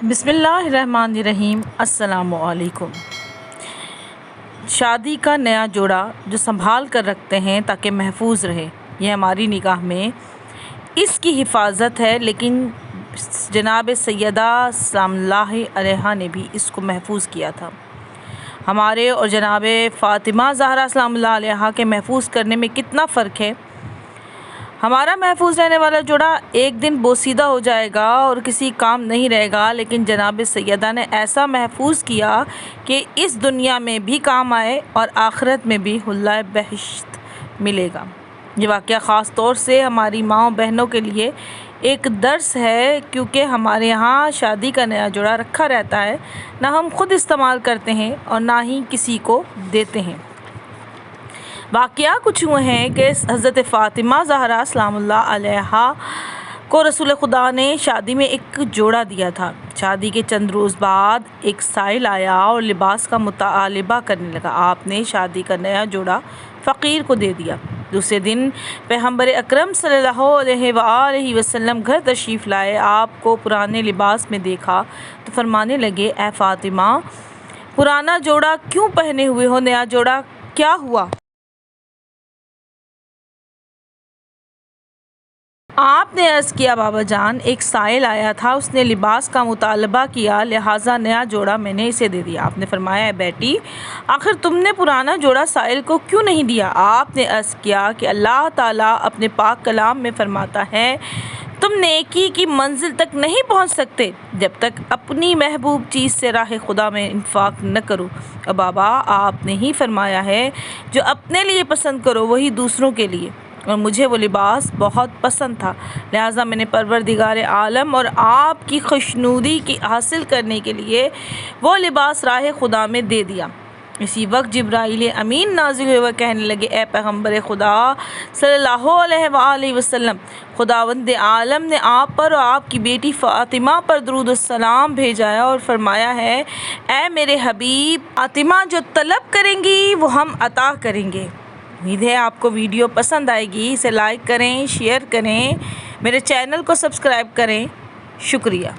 بسم اللہ الرحمن الرحیم۔ السلام علیکم۔ شادی کا نیا جوڑا جو سنبھال کر رکھتے ہیں تاکہ محفوظ رہے، یہ ہماری نگاہ میں اس کی حفاظت ہے، لیکن جناب سیدہ سلام اللہ علیہا نے بھی اس کو محفوظ کیا تھا۔ ہمارے اور جناب فاطمہ زہرا سلام اللہ علیہا کے محفوظ کرنے میں کتنا فرق ہے۔ ہمارا محفوظ رہنے والا جوڑا ایک دن بوسیدہ ہو جائے گا اور کسی کام نہیں رہے گا، لیکن جناب سیدہ نے ایسا محفوظ کیا کہ اس دنیا میں بھی کام آئے اور آخرت میں بھی حلۂ بہشت ملے گا۔ یہ واقعہ خاص طور سے ہماری ماؤں بہنوں کے لیے ایک درس ہے، کیونکہ ہمارے یہاں شادی کا نیا جوڑا رکھا رہتا ہے، نہ ہم خود استعمال کرتے ہیں اور نہ ہی کسی کو دیتے ہیں۔ واقعہ کچھ ہوئے ہیں کہ حضرت فاطمہ زہرا سلام اللہ علیہا کو رسول خدا نے شادی میں ایک جوڑا دیا تھا۔ شادی کے چند روز بعد ایک سائل آیا اور لباس کا مطالبہ کرنے لگا۔ آپ نے شادی کا نیا جوڑا فقیر کو دے دیا۔ دوسرے دن پیغمبر اکرم صلی اللہ علیہ وآلہ وسلم گھر تشریف لائے۔ آپ کو پرانے لباس میں دیکھا تو فرمانے لگے، اے فاطمہ، پرانا جوڑا کیوں پہنے ہوئے ہو؟ نیا جوڑا کیا ہوا؟ آپ نے عرض کیا، بابا جان، ایک سائل آیا تھا، اس نے لباس کا مطالبہ کیا، لہٰذا نیا جوڑا میں نے اسے دے دیا۔ آپ نے فرمایا، اے بیٹی، آخر تم نے پرانا جوڑا سائل کو کیوں نہیں دیا؟ آپ نے عرض کیا کہ اللہ تعالیٰ اپنے پاک کلام میں فرماتا ہے، تم نیکی کی منزل تک نہیں پہنچ سکتے جب تک اپنی محبوب چیز سے راہ خدا میں انفاق نہ کرو۔ اور بابا، آپ نے ہی فرمایا ہے، جو اپنے لیے پسند کرو وہی دوسروں کے لیے، اور مجھے وہ لباس بہت پسند تھا، لہٰذا میں نے پروردگار عالم اور آپ کی خوشنودی کی حاصل کرنے کے لیے وہ لباس راہ خدا میں دے دیا۔ اسی وقت جبرائیل امین نازل ہوئے، وہ کہنے لگے، اے پیغمبر خدا صلی اللہ علیہ وآلہ وسلم، خداوند عالم نے آپ پر اور آپ کی بیٹی فاطمہ پر درود السلام بھیجا ہے اور فرمایا ہے، اے میرے حبیب، فاطمہ جو طلب کریں گی وہ ہم عطا کریں گے۔ امید ہے آپ کو ویڈیو پسند آئے گی، اسے لائک کریں، شیئر کریں، میرے چینل کو سبسکرائب کریں۔ شکریہ۔